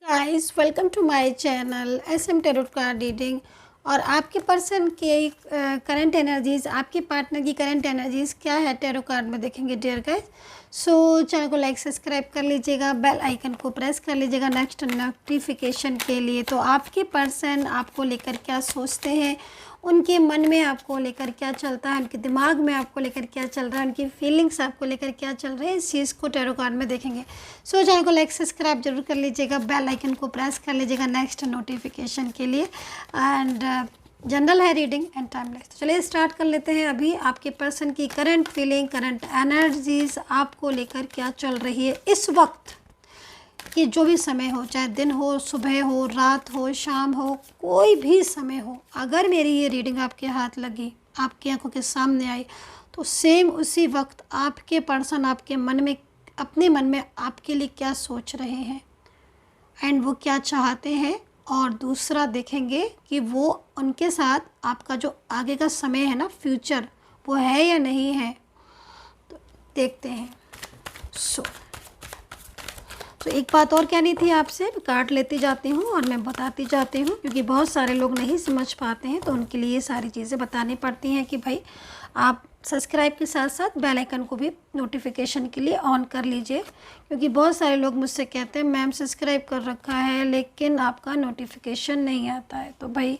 Guys welcome to my channel SM tarot card reading. और आपके person के current energies, आपके पार्टनर की करंट एनर्जीज क्या है टैरो कार्ड में देखेंगे डियर गाइस। सो चैनल को लाइक सब्सक्राइब कर लीजिएगा, बेल आइकन को प्रेस कर लीजिएगा नेक्स्ट नोटिफिकेशन के लिए। तो आपके पर्सन आपको लेकर क्या सोचते हैं, उनके मन में आपको लेकर क्या चलता है, उनके दिमाग में आपको लेकर क्या चल रहा है, उनकी फीलिंग्स आपको लेकर क्या चल रही है, इस चीज़ को टैरो कार्ड में देखेंगे। सो चैनल को लाइक सब्सक्राइब जरूर कर लीजिएगा, बेल आइकन को प्रेस कर लीजिएगा नेक्स्ट नोटिफिकेशन के लिए। एंड जनरल है रीडिंग एंड टाइमलेस। तो चलिए स्टार्ट कर लेते हैं। अभी आपके पर्सन की करंट फीलिंग, करंट एनर्जीज आपको लेकर क्या चल रही है इस वक्त, कि जो भी समय हो, चाहे दिन हो, सुबह हो, रात हो, शाम हो, कोई भी समय हो, अगर मेरी ये रीडिंग आपके हाथ लगी, आपकी आंखों के सामने आई, तो सेम उसी वक्त आपके पर्सन आपके मन में, अपने मन में आपके लिए क्या सोच रहे हैं एंड वो क्या चाहते हैं। और दूसरा देखेंगे कि वो उनके साथ आपका जो आगे का समय है ना, फ्यूचर, वो है या नहीं है। तो देखते हैं। तो एक बात और कहनी थी आपसे, कार्ड लेती जाती हूँ और मैं बताती जाती हूँ, क्योंकि बहुत सारे लोग नहीं समझ पाते हैं, तो उनके लिए ये सारी चीज़ें बतानी पड़ती हैं कि भाई आप सब्सक्राइब के साथ साथ बेल आइकन को भी नोटिफिकेशन के लिए ऑन कर लीजिए। क्योंकि बहुत सारे लोग मुझसे कहते हैं मैम सब्सक्राइब कर रखा है लेकिन आपका नोटिफिकेशन नहीं आता है। तो भाई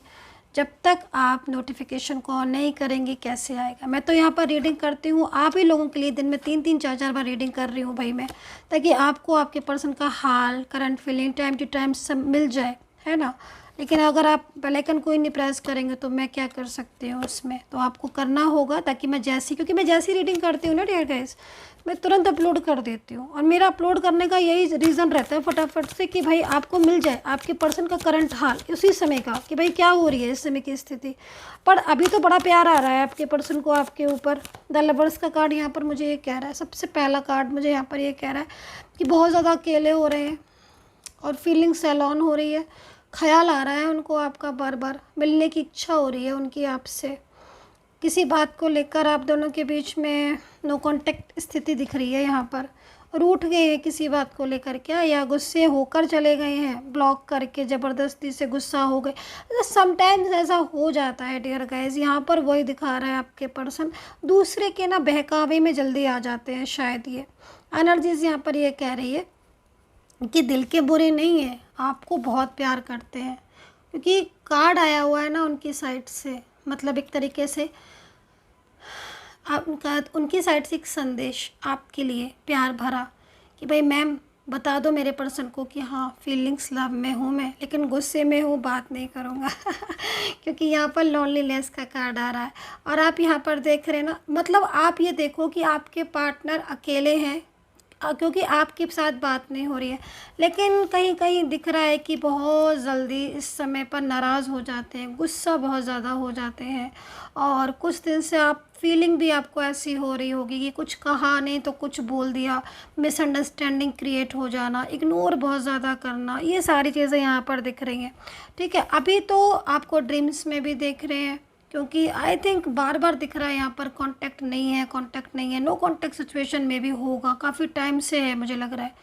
जब तक आप नोटिफिकेशन को ऑन नहीं करेंगे कैसे आएगा। मैं तो यहाँ पर रीडिंग करती हूँ आप ही लोगों के लिए, दिन में 3-3 4-4 बार रीडिंग कर रही हूँ भाई मैं, ताकि आपको आपके पर्सन का हाल, current feeling time to time सब मिल जाए, है ना। लेकिन अगर आप बेल आइकन कोई नहीं प्रेस करेंगे तो मैं क्या कर सकती हूँ उसमें। तो आपको करना होगा, ताकि मैं जैसी, क्योंकि मैं जैसी रीडिंग करती हूँ ना डियर गाइस, मैं तुरंत अपलोड कर देती हूँ। और मेरा अपलोड करने का यही रीज़न रहता है फटाफट से, कि भाई आपको मिल जाए आपके पर्सन का करंट हाल उसी समय का, कि भाई क्या हो रही है इस समय की स्थिति। पर अभी तो बड़ा प्यार आ रहा है आपके पर्सन को आपके ऊपर। द लवर्स का कार्ड यहाँ पर मुझे ये कह रहा है, सबसे पहला कार्ड मुझे यहाँ पर ये कह रहा है कि बहुत ज़्यादा अकेले हो रहे हैं और फीलिंग सैलॉन हो रही है। ख्याल आ रहा है उनको आपका, बार बार मिलने की इच्छा हो रही है उनकी आपसे। किसी बात को लेकर आप दोनों के बीच में नो कांटेक्ट स्थिति दिख रही है यहाँ पर। रूठ गए हैं किसी बात को लेकर क्या, या गुस्से होकर चले गए हैं, ब्लॉक करके ज़बरदस्ती से गुस्सा हो गए। समटाइम्स ऐसा हो जाता है डियर गाइस। यहाँ पर वही दिखा रहा है आपके पर्सन दूसरे के ना बहकावे में जल्दी आ जाते हैं शायद। ये एनर्जीज यहाँ पर ये कह रही है कि दिल के बुरे नहीं हैं, आपको बहुत प्यार करते हैं। क्योंकि कार्ड आया हुआ है ना उनकी साइड से, मतलब एक तरीके से आपका, उनकी साइड से एक संदेश आपके लिए प्यार भरा, कि भाई मैम बता दो मेरे पर्सन को कि हाँ फीलिंग्स लव में हूँ मैं, लेकिन गुस्से में हूँ, बात नहीं करूँगा। क्योंकि यहाँ पर लोनलीनेस का कार्ड आ रहा है। और आप यहाँ पर देख रहे हैं ना, मतलब आप ये देखो कि आपके पार्टनर अकेले हैं, क्योंकि आपके साथ बात नहीं हो रही है। लेकिन कहीं कहीं दिख रहा है कि बहुत जल्दी इस समय पर नाराज़ हो जाते हैं, गुस्सा बहुत ज़्यादा हो जाते हैं। और कुछ दिन से आप फीलिंग भी आपको ऐसी हो रही होगी कि कुछ कहा नहीं तो कुछ बोल दिया, मिसअंडरस्टैंडिंग क्रिएट हो जाना, इग्नोर बहुत ज़्यादा करना, ये सारी चीज़ें यहाँ पर दिख रही हैं। ठीक है, अभी तो आपको ड्रीम्स में भी देख रहे हैं, क्योंकि आई थिंक बार बार दिख रहा है यहाँ पर कांटेक्ट नहीं है, कांटेक्ट नहीं है, नो कांटेक्ट सिचुएशन में भी होगा, काफ़ी टाइम से है मुझे लग रहा है।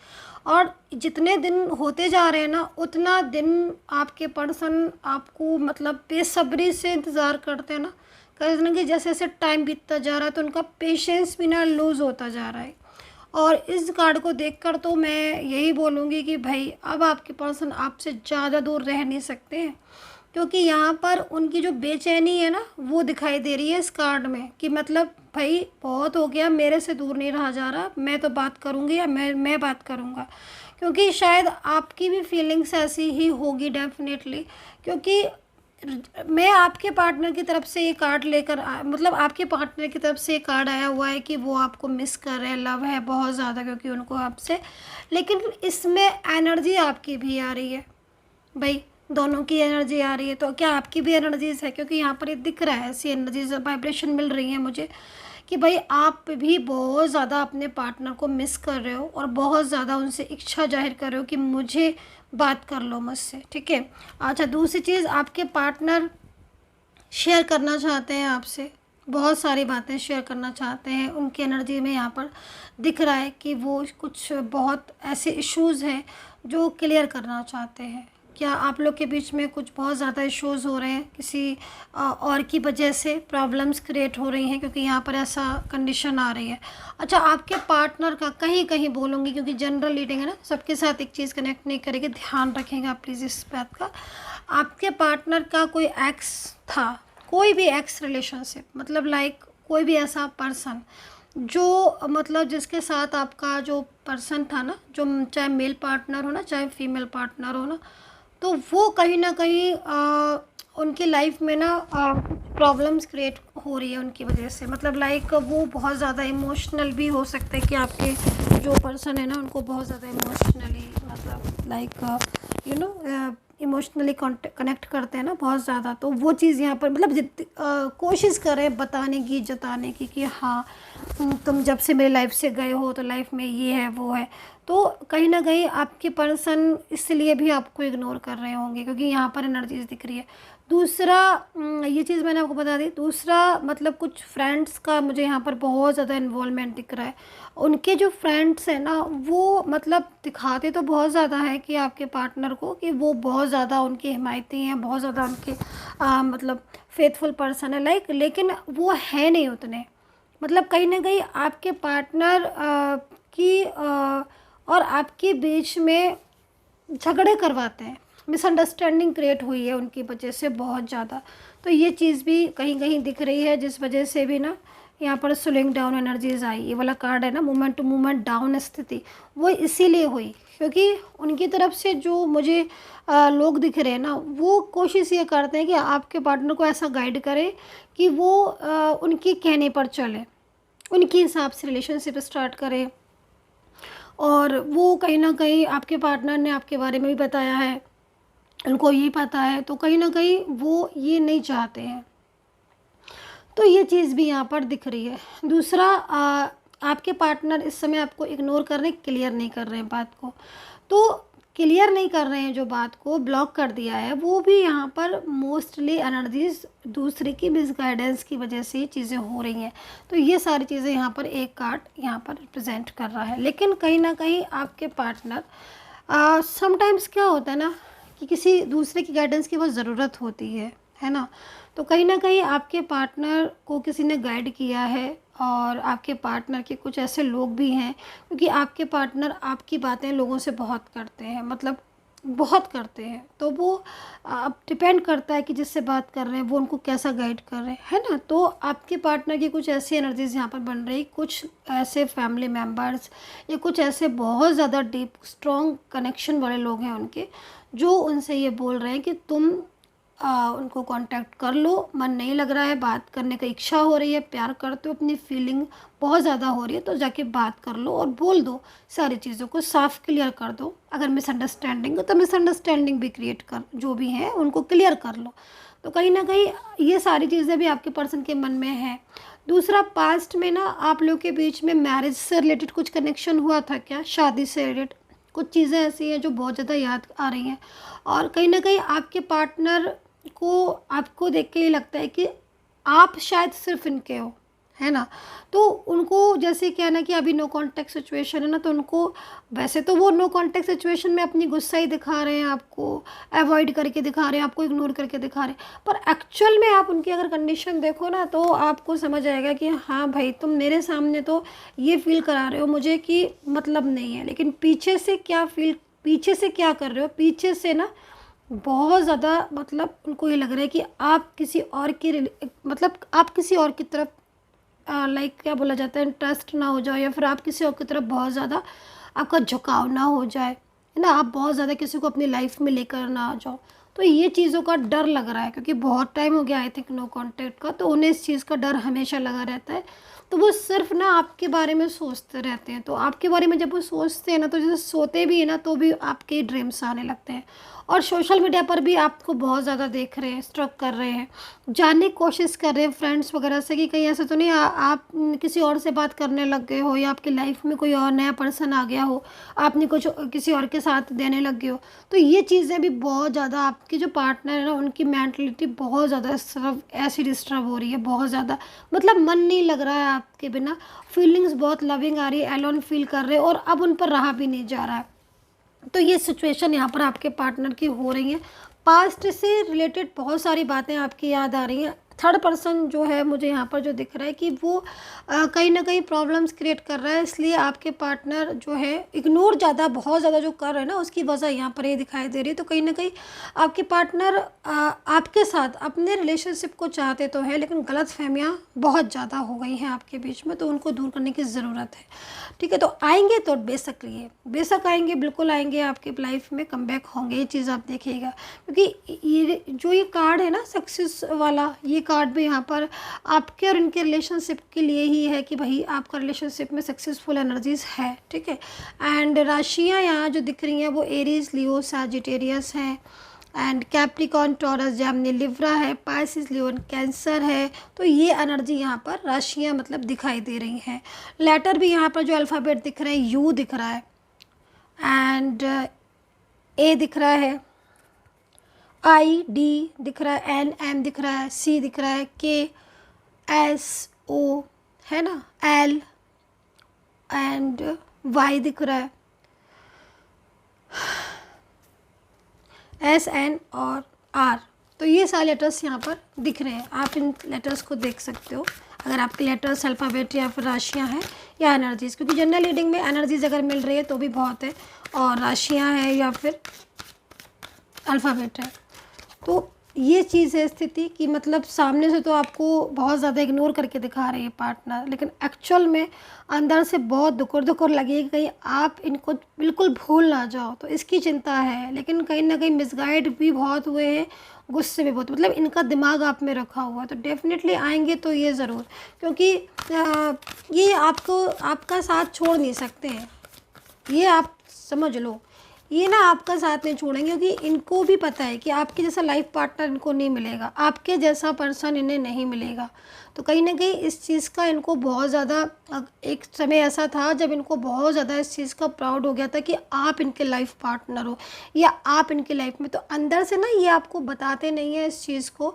और जितने दिन होते जा रहे हैं ना, उतना दिन आपके पर्सन आपको मतलब बेसब्री से इंतज़ार करते हैं ना, कहीं ना कि जैसे जैसे टाइम बीतता जा रहा है तो उनका पेशेंस भी ना लूज़ होता जा रहा है। और इस कार्ड को देखकर तो मैं यही बोलूँगी कि भाई अब आपके पर्सन आपसे ज़्यादा दूर रह नहीं सकते हैं। क्योंकि यहाँ पर उनकी जो बेचैनी है ना, वो दिखाई दे रही है इस कार्ड में, कि मतलब भाई बहुत हो गया, मेरे से दूर नहीं रहा जा रहा, मैं तो बात करूँगी या मैं बात करूँगा। क्योंकि शायद आपकी भी फीलिंग्स ऐसी ही होगी डेफिनेटली। क्योंकि मैं आपके पार्टनर की तरफ से ये कार्ड लेकर मतलब आपके पार्टनर की तरफ से ये कार्ड आया हुआ है कि वो आपको मिस कर रहे हैं, लव है बहुत ज़्यादा क्योंकि उनको आपसे। लेकिन इसमें एनर्जी आपकी भी आ रही है भाई, दोनों की एनर्जी आ रही है। तो क्या आपकी भी एनर्जीज है, क्योंकि यहाँ पर ये दिख रहा है ऐसी एनर्जीज वाइब्रेशन मिल रही है मुझे, कि भाई आप भी बहुत ज़्यादा अपने पार्टनर को मिस कर रहे हो और बहुत ज़्यादा उनसे इच्छा जाहिर कर रहे हो कि मुझे बात कर लो मुझसे। ठीक है, अच्छा दूसरी चीज़, आपके पार्टनर शेयर करना चाहते हैं आपसे, बहुत सारी बातें शेयर करना चाहते हैं। उनकी एनर्जी में यहाँ पर दिख रहा है कि वो कुछ बहुत ऐसे इश्यूज़ हैं जो क्लियर करना चाहते हैं। क्या आप लोग के बीच में कुछ बहुत ज़्यादा इश्यूज़ हो रहे हैं, किसी और की वजह से प्रॉब्लम्स क्रिएट हो रही हैं, क्योंकि यहाँ पर ऐसा कंडीशन आ रही है। अच्छा, आपके पार्टनर का कहीं कहीं बोलूँगी, क्योंकि जनरल रीडिंग है ना, सबके साथ एक चीज़ कनेक्ट नहीं करेगी, ध्यान रखेगा प्लीज़ इस बात का। आपके पार्टनर का कोई एक्स था, कोई भी एक्स रिलेशनशिप, मतलब लाइक कोई भी ऐसा पर्सन जो मतलब जिसके साथ आपका जो पर्सन था ना, जो चाहे मेल पार्टनर हो ना, चाहे फीमेल पार्टनर हो ना, तो वो कहीं ना कहीं उनकी लाइफ में ना प्रॉब्लम्स क्रिएट हो रही है उनकी वजह से। मतलब लाइक वो बहुत ज़्यादा इमोशनल भी हो सकते हैं, कि आपके जो पर्सन है ना उनको बहुत ज़्यादा इमोशनली, मतलब like you know emotionally connect करते हैं ना बहुत ज़्यादा। तो वो चीज़ यहाँ पर मतलब कोशिश करें बताने की, जताने की कि हाँ तुम जब से मेरी लाइफ से गए हो तो लाइफ में ये है वो है। तो कहीं ना कहीं आपके पर्सन इसलिए भी आपको इग्नोर कर रहे होंगे, क्योंकि यहाँ पर एनर्जीज दिख रही है। दूसरा ये चीज़ मैंने आपको बता दी। दूसरा मतलब कुछ फ्रेंड्स का मुझे यहाँ पर बहुत ज़्यादा इन्वॉल्वमेंट दिख रहा है। उनके जो फ्रेंड्स हैं ना, वो मतलब दिखाते तो बहुत ज़्यादा है कि आपके पार्टनर को कि वो बहुत ज़्यादा उनके हिमायती हैं, बहुत ज़्यादा उनके मतलब फेथफुल पर्सन है लाइक, लेकिन वो है नहीं उतने। मतलब कहीं ना कहीं आपके पार्टनर की और आपके बीच में झगड़े करवाते हैं, मिसअंडरस्टैंडिंग क्रिएट हुई है उनकी वजह से बहुत ज़्यादा। तो ये चीज़ भी कहीं कहीं दिख रही है, जिस वजह से भी ना यहाँ पर स्लोइंग डाउन एनर्जीज आई। ये वाला कार्ड है ना, मूवमेंट टू मूवमेंट डाउन स्थिति, वो इसीलिए हुई क्योंकि उनकी तरफ से जो मुझे लोग दिख रहे हैं ना, वो कोशिश ये करते हैं कि आपके पार्टनर को ऐसा गाइड करें कि वो उनके कहने पर चले, उनके हिसाब से रिलेशनशिप स्टार्ट करें। और वो कहीं ना कहीं आपके पार्टनर ने आपके बारे में भी बताया है, उनको ये पता है, तो कहीं ना कहीं वो ये नहीं चाहते हैं। तो ये चीज़ भी यहाँ पर दिख रही है। दूसरा आपके पार्टनर इस समय आपको इग्नोर कर रहे हैं, क्लियर नहीं कर रहे हैं बात को। तो क्लियर नहीं कर रहे हैं जो बात को, ब्लॉक कर दिया है, वो भी यहाँ पर मोस्टली एनर्जीज दूसरे की मिसगाइडेंस की वजह से ये चीज़ें हो रही हैं। तो ये सारी चीज़ें यहाँ पर एक कार्ड यहाँ पर रिप्रेजेंट कर रहा है। लेकिन कहीं ना कहीं आपके पार्टनर समटाइम्स क्या होता है ना कि किसी दूसरे की गाइडेंस की बहुत ज़रूरत होती है ना। तो कहीं ना कहीं आपके पार्टनर को किसी ने गाइड किया है, और आपके पार्टनर के कुछ ऐसे लोग भी हैं, क्योंकि आपके पार्टनर आपकी बातें लोगों से बहुत करते हैं, मतलब बहुत करते हैं। तो वो अब डिपेंड करता है कि जिससे बात कर रहे हैं वो उनको कैसा गाइड कर रहे हैं, है ना। तो आपके पार्टनर की कुछ ऐसी एनर्जीज यहाँ पर बन रही, कुछ ऐसे फैमिली मेम्बर्स या कुछ ऐसे बहुत ज़्यादा डीप स्ट्रॉन्ग कनेक्शन वाले लोग हैं उनके, जो उनसे ये बोल रहे हैं कि तुम उनको कांटेक्ट कर लो, मन नहीं लग रहा है, बात करने का इच्छा हो रही है, प्यार करते हो, अपनी फीलिंग बहुत ज़्यादा हो रही है, तो जाके बात कर लो और बोल दो, सारी चीज़ों को साफ क्लियर कर दो। अगर मिसअंडरस्टैंडिंग हो तो मिसअंडरस्टैंडिंग भी क्रिएट कर, जो भी है उनको क्लियर कर लो। तो कहीं ना कहीं ये सारी चीज़ें भी आपके पर्सन के मन में है। दूसरा, पास्ट में ना आप लोग के बीच में मैरिज से रिलेटेड कुछ कनेक्शन हुआ था क्या, शादी से रिलेटेड कुछ चीज़ें ऐसी हैं जो बहुत ज़्यादा याद आ रही हैं। और कहीं ना कहीं आपके पार्टनर को आपको देख के ये लगता है कि आप शायद सिर्फ इनके हो, है ना। तो उनको जैसे क्या है ना कि अभी नो कांटेक्ट सिचुएशन है ना, तो उनको वैसे तो वो नो कांटेक्ट सिचुएशन में अपनी गुस्सा ही दिखा रहे हैं, आपको अवॉइड करके दिखा रहे हैं, आपको इग्नोर करके दिखा रहे हैं, पर एक्चुअल में आप उनकी अगर कंडीशन देखो ना, तो आपको समझ आएगा कि हाँ भाई, तुम मेरे सामने तो ये फील करा रहे हो मुझे कि मतलब नहीं है, लेकिन पीछे से क्या कर रहे हो, पीछे से ना बहुत ज़्यादा मतलब उनको ये लग रहा है कि आप किसी और की मतलब आप किसी और की तरफ लाइक क्या बोला जाता है, इंटरेस्ट ना हो जाए, या फिर आप किसी और की तरफ बहुत ज़्यादा आपका झुकाव ना हो जाए, है ना, आप बहुत ज़्यादा किसी को अपनी लाइफ में लेकर ना आ जाओ। तो ये चीज़ों का डर लग रहा है, क्योंकि बहुत टाइम हो गया आई थिंक नो कांटेक्ट का, तो उन्हें इस चीज़ का डर हमेशा लगा रहता है। तो वो सिर्फ ना आपके बारे में सोचते रहते हैं। तो आपके बारे में जब वो सोचते हैं ना, तो जैसे सोते भी हैं ना, तो भी आपके ड्रीम्स आने लगते हैं। और सोशल मीडिया पर भी आपको बहुत ज़्यादा देख रहे हैं, स्टॉक कर रहे हैं, जानने की कोशिश कर रहे हैं फ्रेंड्स वगैरह से कि कहीं ऐसा तो नहीं आप किसी और से बात करने लग गए हो, या आपकी लाइफ में कोई और नया पर्सन आ गया हो, आपने कुछ किसी और के साथ देने लग गए हो। तो ये चीज़ें भी बहुत ज़्यादा आपके जो पार्टनर है ना, उनकी मेंटलिटी बहुत ज़्यादा सिर्फ ऐसी डिस्टर्ब हो रही है, बहुत ज़्यादा, मतलब मन नहीं लग रहा है आपके बिना, फीलिंग्स बहुत लविंग आ रही है, एलोन फील कर रहे हैं, और अब उन पर रहा भी नहीं जा रहा है। तो ये सिचुएशन यहाँ पर आपके पार्टनर की हो रही है। पास्ट से रिलेटेड बहुत सारी बातें आपकी याद आ रही हैं। थर्ड पर्सन जो है मुझे यहाँ पर जो दिख रहा है कि वो कहीं ना कहीं प्रॉब्लम्स क्रिएट कर रहा है, इसलिए आपके पार्टनर जो है इग्नोर बहुत ज़्यादा जो कर रहे हैं ना, उसकी वजह यहाँ पर ये दिखाई दे रही है। तो कहीं ना कहीं आपके पार्टनर आपके साथ अपने रिलेशनशिप को चाहते तो है, लेकिन गलतफहमियाँ बहुत ज़्यादा हो गई हैं आपके बीच में, तो उनको दूर करने की ज़रूरत है। ठीक है, तो आएंगे तो बेशक आएंगे, बिल्कुल आएंगे, आपके लाइफ में कमबैक होंगे, ये चीज़ आप देखिएगा। क्योंकि ये कार्ड है ना सक्सेस वाला, ये कार्ड भी यहाँ पर आपके और इनके रिलेशनशिप के लिए ही है कि भाई आपका रिलेशनशिप में सक्सेसफुल एनर्जीज है। ठीक है, एंड राशियाँ यहाँ जो दिख रही हैं वो एरीज, लियो, सजिटेरियस हैं, and Capricorn, taurus, Gemini, Libra है, पाइसिस, लियोन, कैंसर है। तो ये एनर्जी यहाँ पर राशियाँ मतलब दिखाई दे रही हैं। लेटर भी यहाँ पर जो अल्फ़ाबेट दिख रहे हैं, यू दिख रहा है, एंड ए दिख रहा है, आई, डी दिख रहा है, एन, एम दिख रहा है, सी दिख रहा है, के, एस, ओ है ना, एल एंड वाई दिख रहा है, एस, एन और आर। तो ये सारे लेटर्स यहाँ पर दिख रहे हैं। आप इन लेटर्स को देख सकते हो अगर आपके लेटर्स अल्फ़ाबेट या फिर राशियाँ हैं या एनर्जीज़, क्योंकि जनरल रीडिंग में एनर्जीज़ अगर मिल रही है तो भी बहुत है, और राशियाँ हैं या फिर अल्फ़ाबेट है। तो ये चीज़ है स्थिति कि मतलब सामने से तो आपको बहुत ज़्यादा इग्नोर करके दिखा रही है पार्टनर, लेकिन एक्चुअल में अंदर से बहुत दुकर लगेगी कहीं आप इनको बिल्कुल भूल ना जाओ, तो इसकी चिंता है। लेकिन कहीं ना कहीं मिसगाइड भी बहुत हुए हैं, गुस्से भी बहुत, मतलब इनका दिमाग आप में रखा हुआ है। तो डेफिनेटली आएंगे तो ये ज़रूर, क्योंकि ये आपका साथ छोड़ नहीं सकते हैं, ये आप समझ लो। ये ना आपका साथ नहीं छोड़ेंगे, क्योंकि इनको भी पता है कि आपके जैसा लाइफ पार्टनर इनको नहीं मिलेगा, आपके जैसा पर्सन इन्हें नहीं मिलेगा। तो कहीं ना कहीं इस चीज़ का इनको बहुत ज़्यादा, एक समय ऐसा था जब इनको बहुत ज़्यादा इस चीज़ का प्राउड हो गया था कि आप इनके लाइफ पार्टनर हो या आप इनके लाइफ में। तो अंदर से ना ये आपको बताते नहीं है इस चीज़ को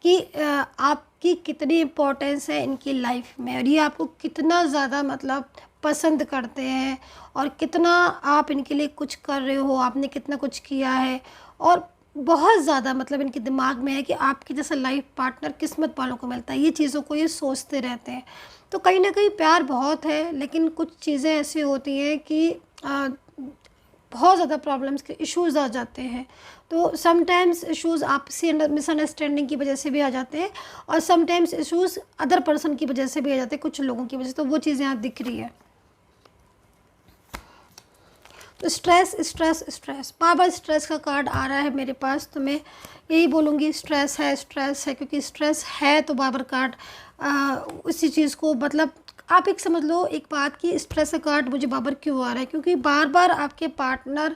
कि आपकी कितनी इम्पोर्टेंस है इनकी लाइफ में, और ये आपको कितना ज़्यादा मतलब पसंद करते हैं, और कितना आप इनके लिए कुछ कर रहे हो, आपने कितना कुछ किया है। और बहुत ज़्यादा मतलब इनके दिमाग में है कि आपके जैसा लाइफ पार्टनर किस्मत वालों को मिलता है, ये चीज़ों को ये सोचते रहते हैं। तो कहीं ना कहीं प्यार बहुत है, लेकिन कुछ चीज़ें ऐसी होती हैं कि बहुत ज़्यादा प्रॉब्लम्स के इश्यूज़ आ जाते हैं। तो समटाइम्स इश्यूज़ आपसी मिसअंडरस्टैंडिंग की वजह से भी आ जाते हैं, और समटाइम्स इश्यूज़ अदर पर्सन की वजह से भी आ जाते हैं, कुछ लोगों की वजह से। तो वो चीज़ें यहाँ दिख रही है। तो स्ट्रेस बार स्ट्रेस का कार्ड आ रहा है मेरे पास, तो मैं यही बोलूँगी स्ट्रेस है, क्योंकि स्ट्रेस है तो बार कार्ड उसी चीज़ को, मतलब आप एक समझ लो एक बात की, स्ट्रेस का कार्ड मुझे बार क्यों आ रहा है, क्योंकि बार आपके पार्टनर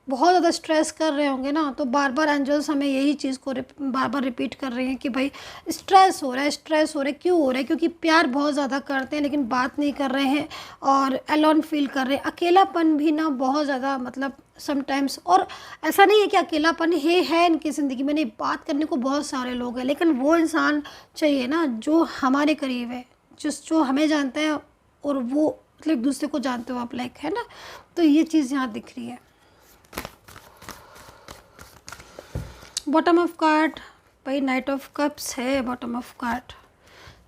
बहुत ज़्यादा स्ट्रेस कर रहे होंगे ना, तो बार एंजल्स हमें यही चीज़ को बार रिपीट कर रहे हैं कि भाई स्ट्रेस हो रहा है। क्यों हो रहा है? क्योंकि प्यार बहुत ज़्यादा करते हैं लेकिन बात नहीं कर रहे हैं, और एलोन फील कर रहे हैं, अकेलापन भी ना बहुत ज़्यादा मतलब समटाइम्स। और ऐसा नहीं है कि अकेलापन है इनकी ज़िंदगी में, नहीं, बात करने को बहुत सारे लोग हैं, लेकिन वो इंसान चाहिए ना जो हमारे करीब है, जो हमें जानता है, और वो मतलब एक दूसरे को जानते हो आप, लाइक, है ना। तो ये चीज़ यहाँ दिख रही है। बॉटम ऑफ कार्ड भाई नाइट ऑफ कप्स है बॉटम ऑफ कार्ड।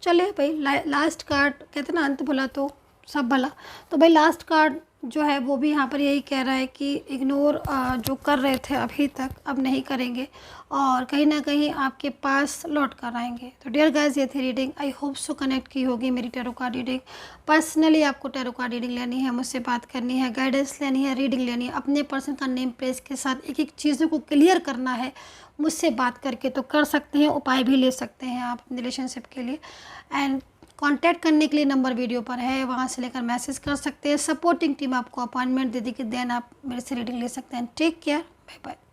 चले भाई लास्ट कार्ड, कहते ना अंत भला तो सब भला। तो भाई लास्ट कार्ड जो है वो भी यहाँ पर यही कह रहा है कि इग्नोर जो कर रहे थे अभी तक अब नहीं करेंगे, और कहीं ना कहीं आपके पास लौट कर आएंगे। तो डियर गाइस, ये थी reading. I hope so connect की होगी मेरी टैरो कार्ड रीडिंग। पर्सनली आपको टैरो कार्ड रीडिंग लेनी है, मुझसे बात करनी है, गाइडेंस लेनी है, रीडिंग लेनी है, अपने पर्सन का नेम प्लेस के साथ एक चीज़ों को क्लियर करना है, मुझसे बात करके तो कर सकते हैं, उपाय भी ले सकते हैं आप अपने रिलेशनशिप के लिए। एंड कांटेक्ट करने के लिए नंबर वीडियो पर है, वहाँ से लेकर मैसेज कर सकते हैं। सपोर्टिंग टीम आपको अपॉइंटमेंट दे दी कि देन आप मेरे से रीडिंग ले सकते हैं। Take care, bye bye.